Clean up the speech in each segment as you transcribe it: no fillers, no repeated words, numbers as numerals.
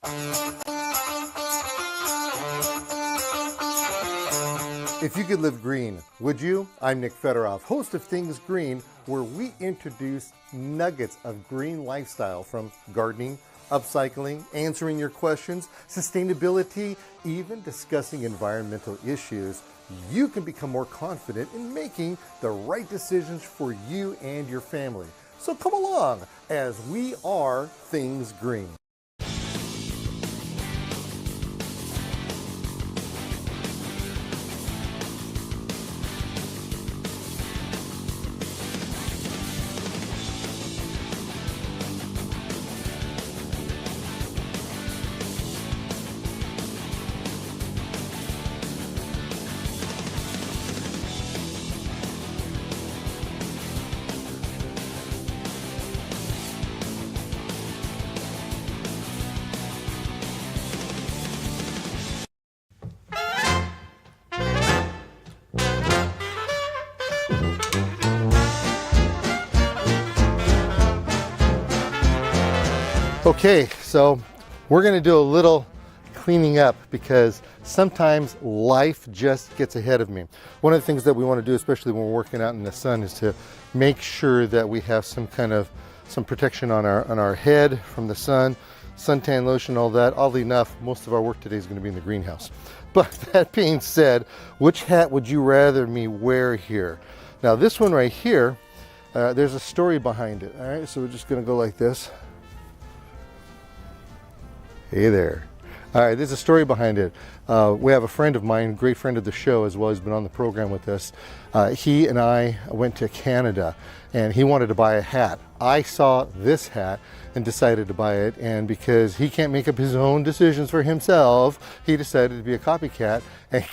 If you could live green, would you? I'm Nick Fedorov, host of Things Green, where we introduce nuggets of green lifestyle from gardening, upcycling, answering your questions, sustainability, even discussing environmental issues. You can become more confident in making the right decisions for you and your family. So come along as we are Things Green. Okay, so we're going to do a little cleaning up because sometimes life just gets ahead of me. One of the things that we want to do, especially when we're working out in the sun, is to make sure that we have some protection on our head from the sun, suntan lotion, all that. Oddly enough, most of our work today is going to be in the greenhouse. But that being said, which hat would you rather me wear here? Now this one right here, there's a story behind it. All right, so we're just going to go like this. Hey there. All right, there's a story behind it. We have a friend of mine, great friend of the show as well, he's been on the program with us. He and I went to Canada and he wanted to buy a hat. I saw this hat and decided to buy it, and because he can't make up his own decisions for himself, he decided to be a copycat and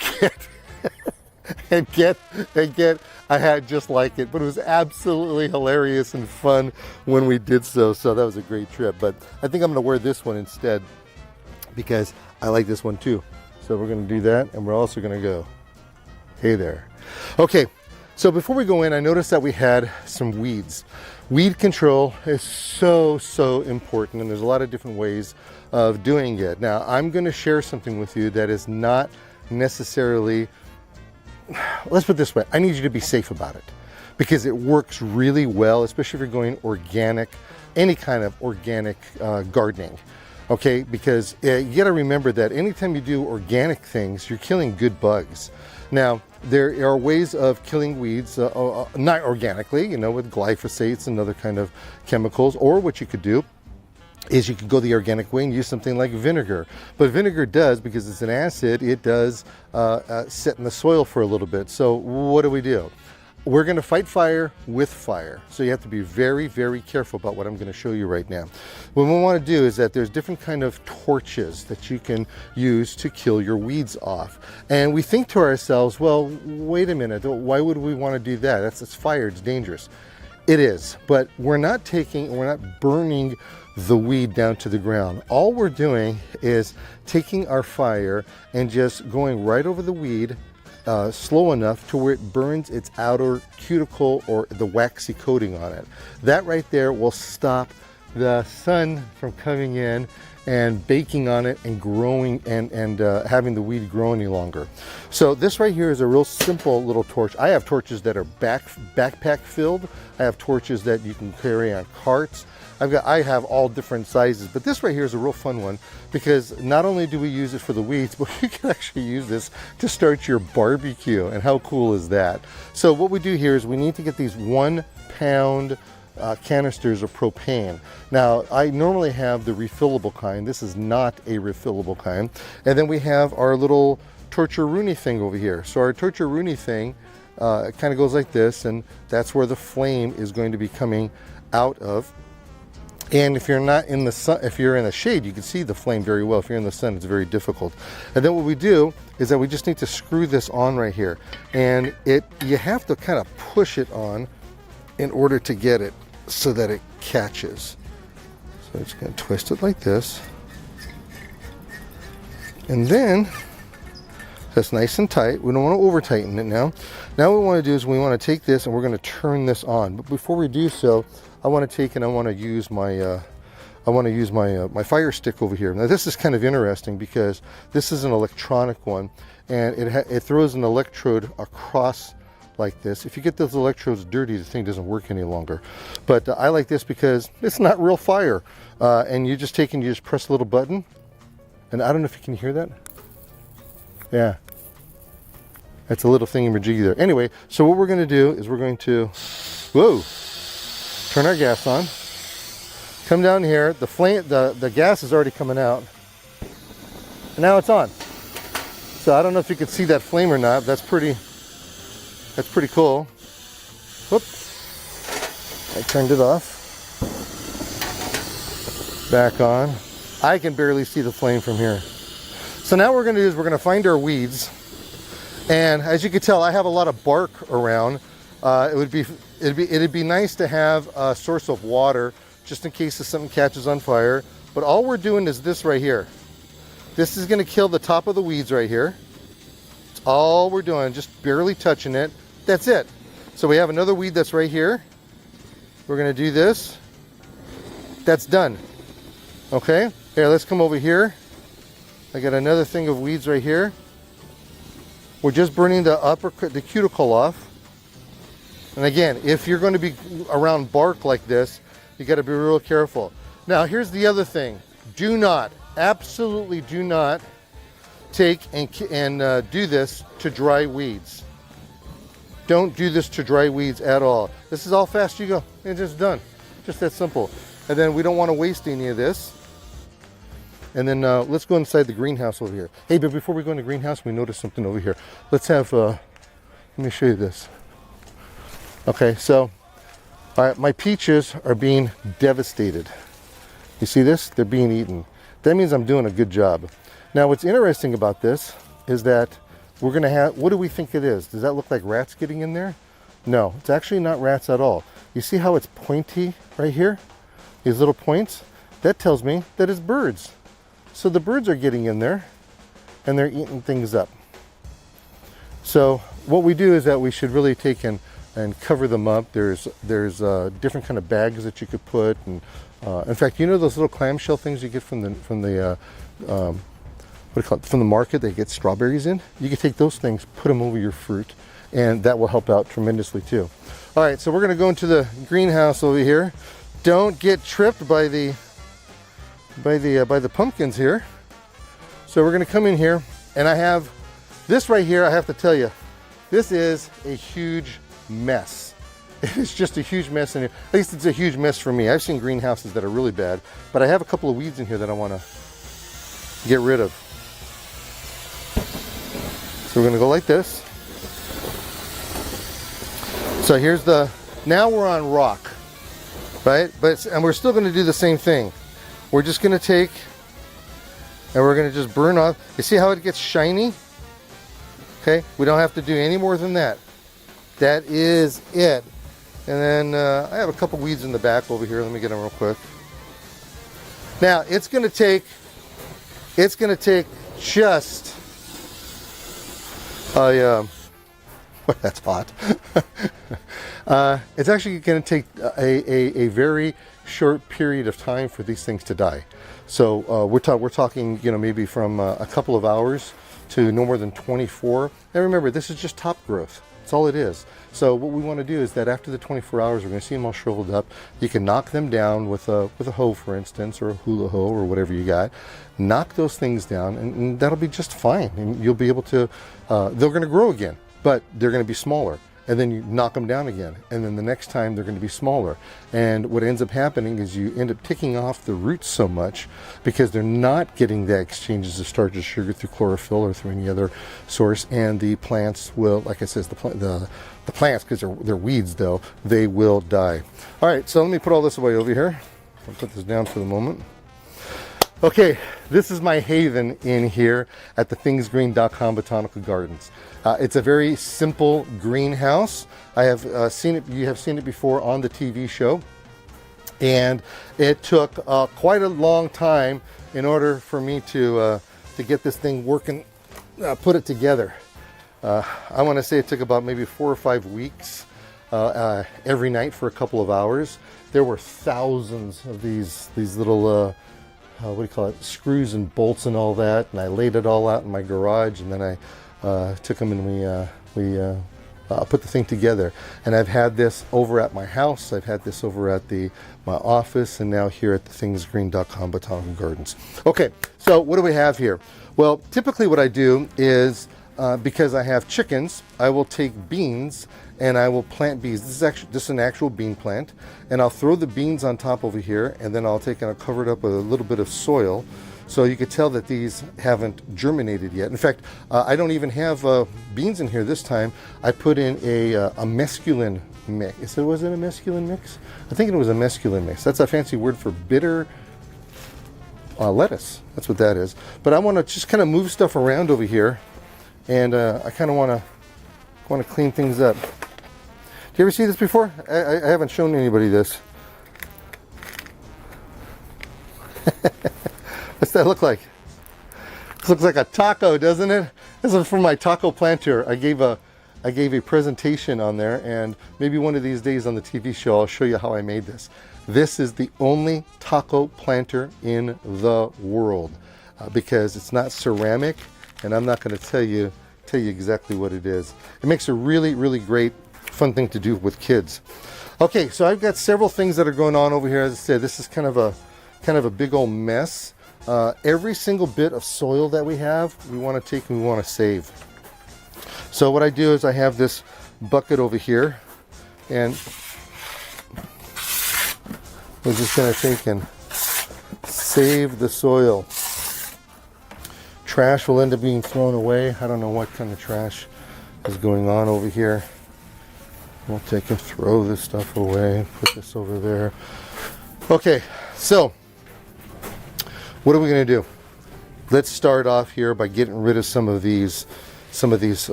get a hat just like it. But it was absolutely hilarious and fun when we did so that was a great trip. But I think I'm gonna wear this one instead, because I like this one too. So we're going to do that, and we're also going to go, hey there. Okay, so before we go in, I noticed that we had some weeds. Weed control is so important, and there's a lot of different ways of doing it. Now, I'm going to share something with you that is not necessarily, let's put it this way, I need you to be safe about it, because it works really well, especially if you're going organic, any kind of organic gardening. Okay, because you got to remember that anytime you do organic things, you're killing good bugs. Now, there are ways of killing weeds, not organically, you know, with glyphosates and other kind of chemicals, or what you could do is you could go the organic way and use something like vinegar. But vinegar does, because it's an acid, it does sit in the soil for a little bit. So what do? We're going to fight fire with fire. So you have to be very careful about what I'm going to show you right now. What we want to do is that there's different kind of torches that you can use to kill your weeds off. And we think to ourselves, well, wait a minute, why would we want to do that? It's fire, it's dangerous. It is, but we're not burning the weed down to the ground. All we're doing is taking our fire and just going right over the weed, slow enough to where it burns its outer cuticle or the waxy coating on it. That right there will stop the sun from coming in and baking on it and growing and having the weed grow any longer. So this right here is a real simple little torch. I have torches that are backpack filled. I have torches that you can carry on carts. I have all different sizes, but this right here is a real fun one, because not only do we use it for the weeds, but you can actually use this to start your barbecue. And how cool is that? So what we do here is we need to get these 1 pound canisters of propane. Now, I normally have the refillable kind. This is not a refillable kind. And then we have our little torcheroonie thing over here. So our torcheroonie thing kind of goes like this, and that's where the flame is going to be coming out of. And if you're not in the sun, if you're in the shade, you can see the flame very well. If you're in the sun, it's very difficult. And then what we do is that we just need to screw this on right here. And you have to kind of push it on in order to get it so that it catches. So I'm just going to twist it like this. And then that's nice and tight. We don't want to over tighten it now. Now what we want to do is we want to take this and we're going to turn this on. But before we do so, I want to take and I want to use my I want to use my my Fire Stick over here. Now this is kind of interesting because this is an electronic one, and it throws an electrode across like this. If you get those electrodes dirty, the thing doesn't work any longer. But I like this because it's not real fire, and you just press a little button, and I don't know if you can hear that. Yeah, that's a little thingy-majiggy there. Anyway, so what we're going to do is we're going to, whoa, turn our gas on. Come down here. The gas is already coming out, and now it's on. So I don't know if you can see that flame or not. That's pretty cool. Whoop! I turned it off. Back on. I can barely see the flame from here. So now what we're going to do is we're going to find our weeds, and as you can tell, I have a lot of bark around. It'd be nice to have a source of water just in case something catches on fire. But all we're doing is this right here. This is going to kill the top of the weeds right here. That's all we're doing, just barely touching it. That's it. So we have another weed that's right here. We're going to do this. That's done. Okay, here, let's come over here. I got another thing of weeds right here. We're just burning the cuticle off. And again, if you're going to be around bark like this, you got to be real careful. Now, here's the other thing. Do not, absolutely do not take and do this to dry weeds. Don't do this to dry weeds at all. This is how fast you go. It's just done. Just that simple. And then we don't want to waste any of this. And then let's go inside the greenhouse over here. Hey, but before we go in the greenhouse, we noticed something over here. Let's have, let me show you this. Okay, so, all right, my peaches are being devastated. You see this? They're being eaten. That means I'm doing a good job. Now, what's interesting about this is that we're going to have, what do we think it is? Does that look like rats getting in there? No, it's actually not rats at all. You see how it's pointy right here? These little points? That tells me that it's birds. So the birds are getting in there and they're eating things up. So what we do is that we should really take and cover them up. There's different kind of bags that you could put, and in fact, you know those little clamshell things you get from the what do you call it, from the market? They get strawberries in. You can take those things, put them over your fruit, and that will help out tremendously too. All right, so we're going to go into the greenhouse over here. Don't get tripped by the pumpkins here. So we're going to come in here, and I have this right here. I have to tell you, this is a huge mess. It's just a huge mess in here. At least it's a huge mess for me. I've seen greenhouses that are really bad, but I have a couple of weeds in here that I want to get rid of. So we're going to go like this. So here's now we're on rock, right? And we're still going to do the same thing. We're just going to take and we're going to just burn off. You see how it gets shiny? Okay, we don't have to do any more than that. That is it. And then I have a couple weeds in the back over here. Let me get them real quick. Now it's going to take just that's hot. It's actually going to take a very short period of time for these things to die. So we're talking, you know, maybe from a couple of hours to no more than 24. And remember, this is just top growth. That's all it is. So what we want to do is that after the 24 hours, we're going to see them all shriveled up. You can knock them down with a hoe, for instance, or a hula hoe, or whatever you got. Knock those things down, and that'll be just fine. And you'll be able to. They're going to grow again, but they're going to be smaller. And then you knock them down again, and then the next time they're going to be smaller. And what ends up happening is you end up ticking off the roots so much because they're not getting the exchanges of starch or sugar through chlorophyll or through any other source. And the plants will, like I said, the plants, because they're weeds though, they will die. All right, so let me put all this away over here. I'll put this down for the moment. Okay, this is my haven in here at the thingsgreen.com Botanical Gardens. It's a very simple greenhouse. I have seen it. You have seen it before on the TV show, and it took quite a long time in order for me to get this thing working, put it together. I want to say it took about maybe 4 or 5 weeks every night for a couple of hours. There were thousands of these little what do you call it, screws and bolts and all that, and I laid it all out in my garage, and then I took them and we put the thing together. And I've had this over at my house, I've had this over at my office, and now here at the thingsgreen.com Botanical Gardens. Okay, so what do we have here? Well, typically what I do is, because I have chickens, I will take beans and I will plant beans. This is an actual bean plant, and I'll throw the beans on top over here, and then I'll take and I'll cover it up with a little bit of soil. So you could tell that these haven't germinated yet. In fact, I don't even have beans in here this time. I put in a mesclun mix. Was it a mesclun mix? I think it was a mesclun mix. That's a fancy word for bitter lettuce. That's what that is. But I want to just kind of move stuff around over here, and I kind of want to clean things up. Do you ever see this before? I haven't shown anybody this. What's that look like? This looks like a taco, doesn't it? This is from my taco planter. I gave a presentation on there, and maybe one of these days on the TV show I'll show you how I made this. This is the only taco planter in the world because it's not ceramic, and I'm not going to tell you exactly what it is. It makes a really, really great fun thing to do with kids. Okay, so I've got several things that are going on over here. As I said, this is kind of a big old mess. Every single bit of soil that we have, we want to take and we want to save. So what I do is I have this bucket over here, and we're just going to take and save the soil. Trash will end up being thrown away. I don't know what kind of trash is going on over here. We'll take and throw this stuff away, put this over there. Okay, so what are we going to do? Let's start off here by getting rid of some of these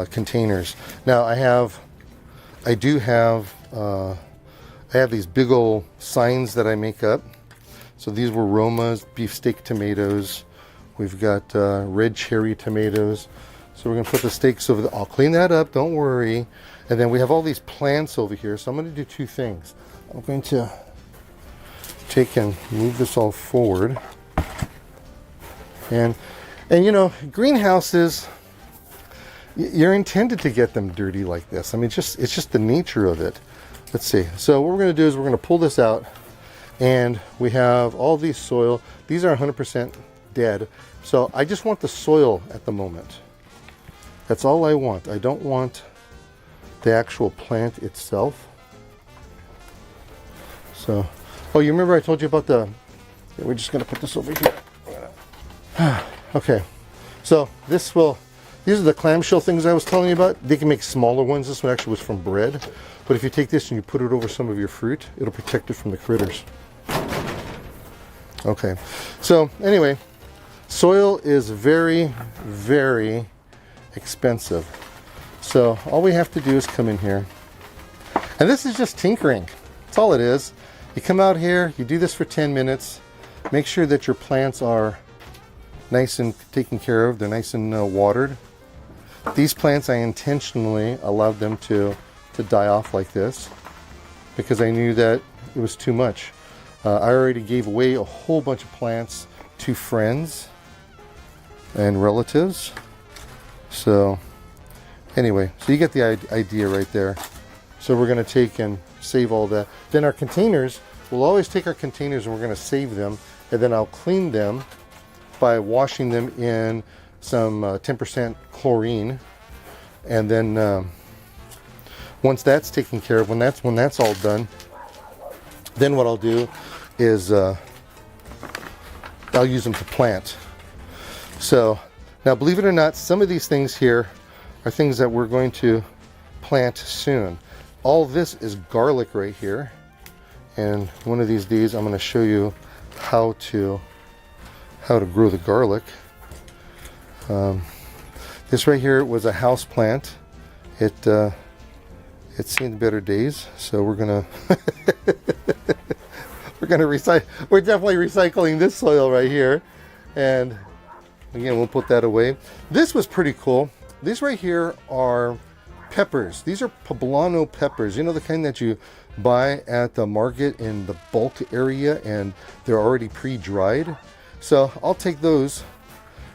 containers. Now I have these big old signs that I make up. So these were Roma's beefsteak tomatoes. We've got red cherry tomatoes. So we're going to put the steaks over there. I'll clean that up, don't worry. And then we have all these plants over here. So I'm going to do two things. I'm going to take and move this all forward. And you know, greenhouses, you're intended to get them dirty like this. I mean, it's just the nature of it. Let's see. So what we're going to do is we're going to pull this out, and we have all these soil. These are 100% dead. So I just want the soil at the moment. That's all I want. I don't want the actual plant itself. So, oh, you remember I told you about we're just going to put this over here. Okay. So these are the clamshell things I was telling you about. They can make smaller ones. This one actually was from bread. But if you take this and you put it over some of your fruit, it'll protect it from the critters. Okay. So anyway, soil is very, very expensive. So all we have to do is come in here. And this is just tinkering. That's all it is. You come out here, you do this for 10 minutes. Make sure that your plants are nice and taken care of. They're nice and watered. These plants, I intentionally allowed them to die off like this because I knew that it was too much. I already gave away a whole bunch of plants to friends and relatives. So anyway, so you get the idea right there. So we're going to take and save all that. Then our containers, we'll always take our containers and we're going to save them, and then I'll clean them by washing them in some 10% chlorine. And then once that's taken care of, when that's all done, then what I'll do is I'll use them to plant. So now, believe it or not, some of these things here are things that we're going to plant soon. All this is garlic right here, and one of these days I'm going to show you how to grow the garlic. This right here was a house plant. It's seen better days, so we're gonna recycle. We're definitely recycling this soil right here, and again we'll put that away. This was pretty cool. These right here are peppers. These are poblano peppers. You know, the kind that you buy at the market in the bulk area, and they're already pre-dried. So I'll take those.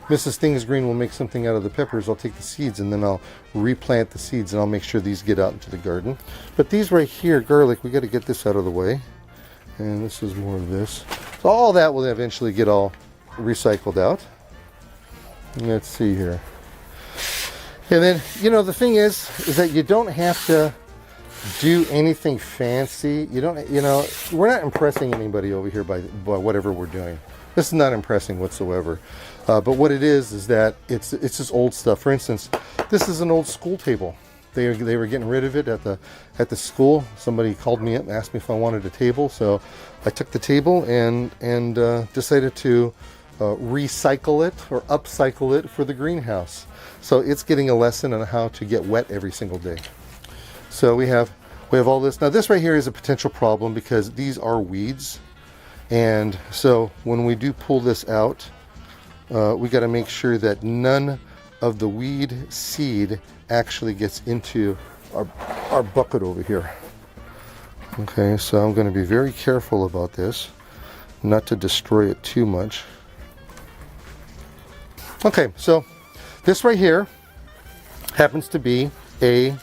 Mrs. Things Green will make something out of the peppers. I'll take the seeds and then I'll replant the seeds, and I'll make sure these get out into the garden. But these right here, garlic, we got to get this out of the way. And this is more of this. So all that will eventually get all recycled out. Let's see here. And then, you know, the thing is that you don't have to do anything fancy. You don't, you know, we're not impressing anybody over here by whatever we're doing. This is not impressing whatsoever. But what it is that it's just old stuff. For instance, this is an old school table. They were getting rid of it at the school. Somebody called me up and asked me if I wanted a table. So I took the table and decided to recycle it or upcycle it for the greenhouse. So it's getting a lesson on how to get wet every single day. So we have all this. Now this right here is a potential problem because these are weeds. And so when we do pull this out, we got to make sure that none of the weed seed actually gets into our bucket over here. Okay, so I'm going to be very careful about this, not to destroy it too much. Okay, so this right here happens to be a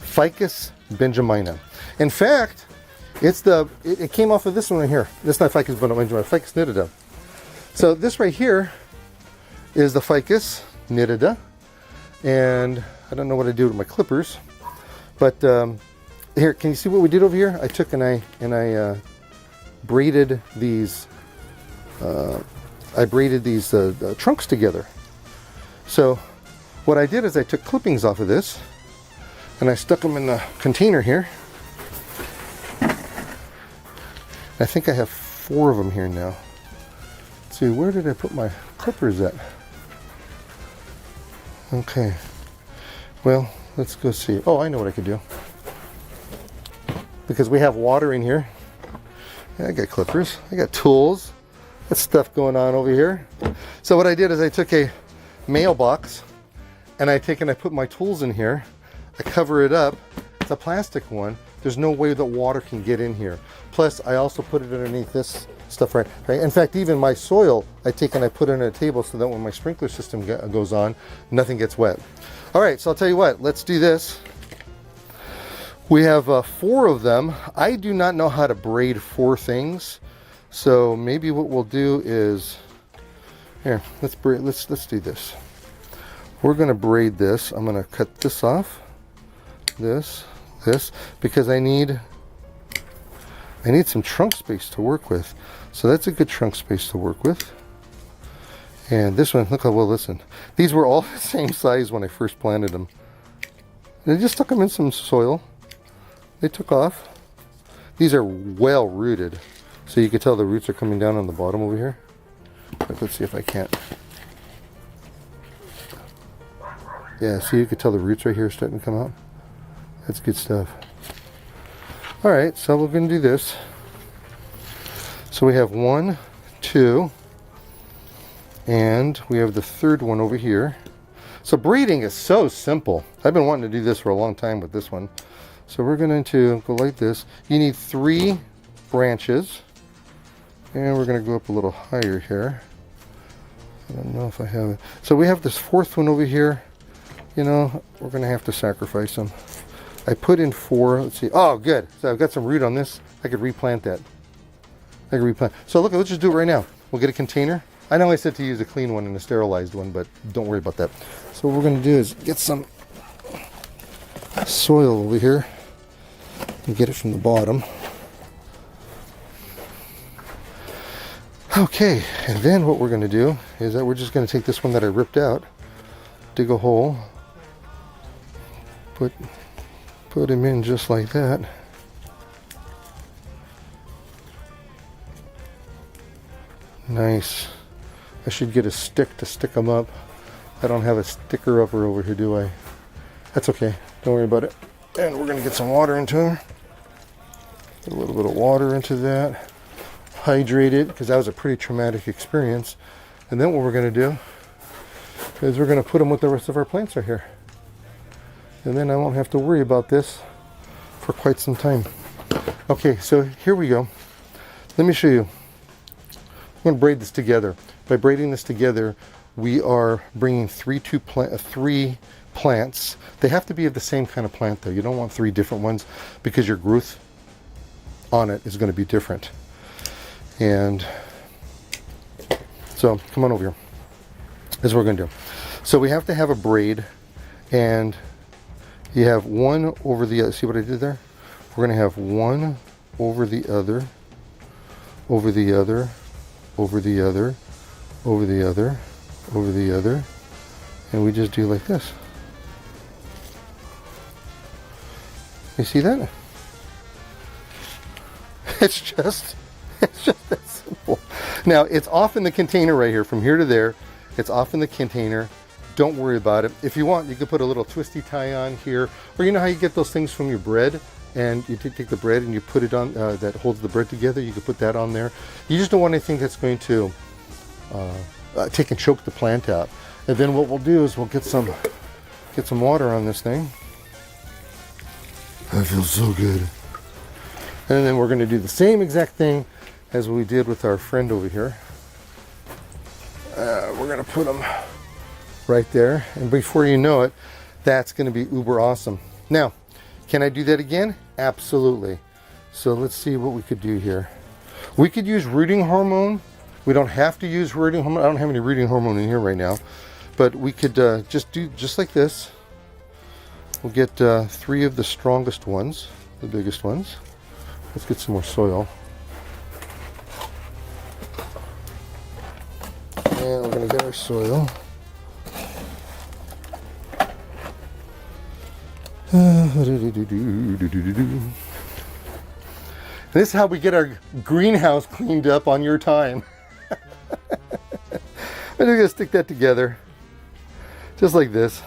Ficus benjamina. In fact, it came off of this one right here. This is not Ficus benjamina, Ficus nitida. So this right here is the Ficus nitida, and I don't know what I do with my clippers, but here, can you see what we did over here? I took and I braided these. Trunks together. So what I did is I took clippings off of this and I stuck them in the container here. I think I have 4 of them here now. Let's see, where did I put my clippers at? Okay, well, let's go see. Oh, I know what I could do. Because we have water in here. I got clippers, I got tools. That's stuff going on over here. So what I did is I took a mailbox and I put my tools in here. I cover it up. It's a plastic one. There's no way that water can get in here. Plus, I also put it underneath this stuff right. In fact, even my soil, I take and I put it on a table so that when my sprinkler system goes on, nothing gets wet. All right, so I'll tell you what, let's do this. We have 4 of them. I do not know how to braid 4 things. So maybe what we'll do is, here, let's do this. We're going to braid this. I'm going to cut this off, this, because I need some trunk space to work with. So that's a good trunk space to work with. And this one, look how well, listen. These were all the same size when I first planted them. And I just stuck them in some soil. They took off. These are well rooted. So you can tell the roots are coming down on the bottom over here. Let's see if I can't. Yeah, see, you can tell the roots right here are starting to come out. That's good stuff. All right, so we're going to do this. So we have 1, 2, and we have the 3rd one over here. So braiding is so simple. I've been wanting to do this for a long time with this one. So we're going to go like this. You need 3 branches. And we're going to go up a little higher here. I don't know if I have it. So we have this 4th one over here. You know, we're going to have to sacrifice them. I put in 4. Let's see. Oh, good. So I've got some root on this. I could replant that. I could replant. So look, let's just do it right now. We'll get a container. I know I said to use a clean one and a sterilized one, but don't worry about that. So what we're going to do is get some soil over here and get it from the bottom. Okay, and then what we're going to do is that we're just going to take this one that I ripped out, dig a hole, put him in just like that. Nice. I should get a stick to stick them up. I don't have a sticker upper over here, do I? That's okay. Don't worry about it. And we're going to get some water into them. Put a little bit of water into that. Hydrate it, because that was a pretty traumatic experience. And then what we're going to do is we're going to put them with the rest of our plants right here. And then I won't have to worry about this for quite some time. Okay, so here we go. Let me show you. I'm going to braid this together. By braiding this together, we are bringing three plants. They have to be of the same kind of plant though. You don't want 3 different ones because your growth on it is going to be different. And so come on over here. This is what we're going to do. So we have to have a braid, and you have one over the other. See what I did there? We're going to have one over the other, over the other, over the other, over the other, over the other, and we just do like this. You see that? It's just that simple. Now, it's off in the container right here, from here to there. It's off in the container. Don't worry about it. If you want, you could put a little twisty tie on here, or you know how you get those things from your bread, and you take the bread and you put it on, that holds the bread together. You could put that on there. You just don't want anything that's going to take and choke the plant out. And then what we'll do is we'll get some water on this thing. That feels so good. And then we're going to do the same exact thing as we did with our friend over here. We're going to put them right there, and before you know it, that's going to be uber awesome. Now, can I do that again? Absolutely. So let's see what we could do here. We could use rooting hormone. We don't have to use rooting hormone. I don't have any rooting hormone in here right now, but we could just do just like this. We'll get 3 of the strongest ones, the biggest ones. Let's get some more soil. And we're going to get our soil. This is how we get our greenhouse cleaned up on your time. I'm going to stick that together just like this.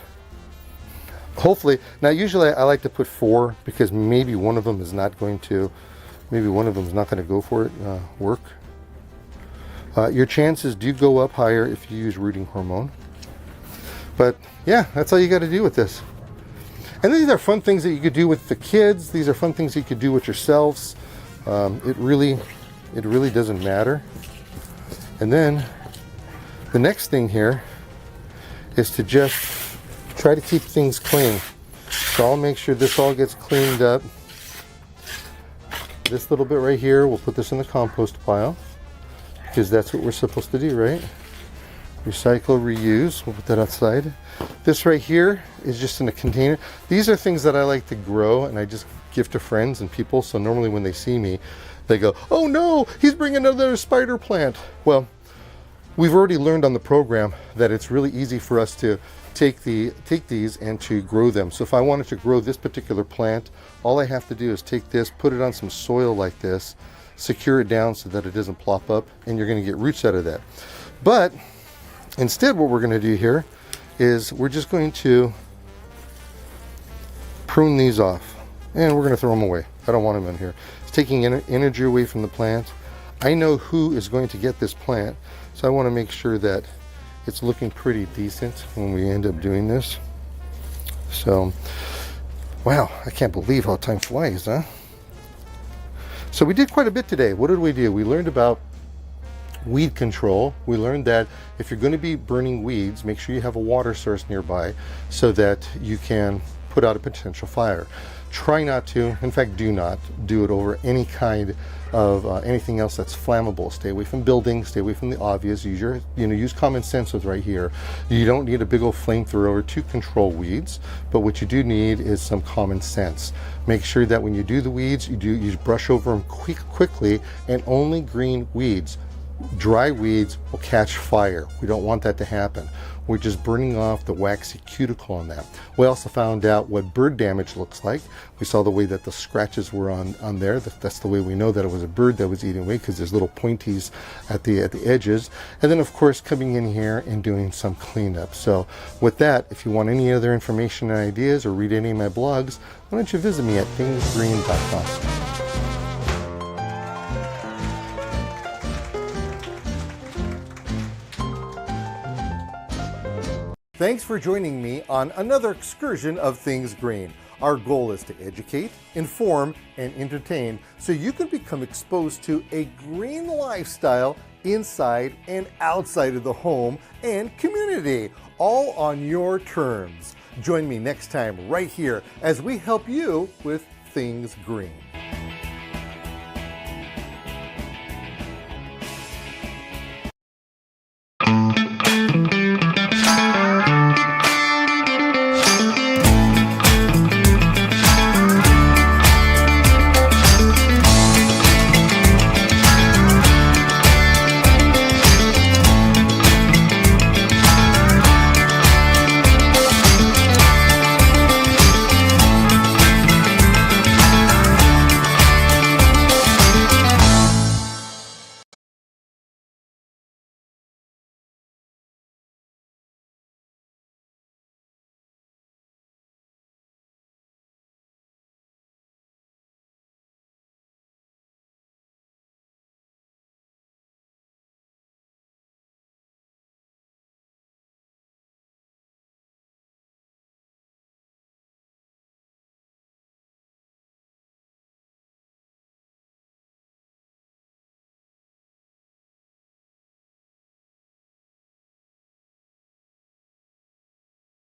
Hopefully, now usually I like to put 4 because maybe one of them is not going to go for it, work. Your chances do go up higher if you use rooting hormone. But yeah, that's all you got to do with this. And these are fun things that you could do with the kids. These are fun things that you could do with yourselves. It really doesn't matter. And then the next thing here is to just try to keep things clean. So I'll make sure this all gets cleaned up. This little bit right here, we'll put this in the compost pile because that's what we're supposed to do, right? Recycle, reuse. We'll put that outside. This right here is just in a container. These are things that I like to grow and I just give to friends and people. So normally when they see me, they go, "Oh no, he's bringing another spider plant." Well, we've already learned on the program that it's really easy for us to take these and to grow them. So if I wanted to grow this particular plant, all I have to do is take this, put it on some soil like this, secure it down so that it doesn't plop up, and you're going to get roots out of that. But instead, what we're going to do here is we're just going to prune these off, and we're going to throw them away. I don't want them in here. It's taking energy away from the plant. I know who is going to get this plant, so I want to make sure that it's looking pretty decent when we end up doing this. So, wow, I can't believe how time flies, huh? So we did quite a bit today. What did we do? We learned about weed control. We learned that if you're going to be burning weeds, make sure you have a water source nearby so that you can put out a potential fire. Try not to, in fact, do not do it over any kind of anything else that's flammable. Stay away from buildings, stay away from the obvious. Use common sense with right here. You don't need a big old flamethrower to control weeds, but what you do need is some common sense. Make sure that when you do the weeds, you brush over them quickly, and only green weeds. Dry weeds will catch fire. We don't want that to happen. We're just burning off the waxy cuticle on that. We also found out what bird damage looks like. We saw the way that the scratches were on there. That's the way we know that it was a bird that was eating away, because there's little pointies at the edges. And then of course coming in here and doing some cleanup. So with that, if you want any other information and ideas or read any of my blogs, why don't you visit me at thingsgreen.com. Thanks for joining me on another excursion of Things Green. Our goal is to educate, inform, and entertain so you can become exposed to a green lifestyle inside and outside of the home and community, all on your terms. Join me next time right here as we help you with Things Green.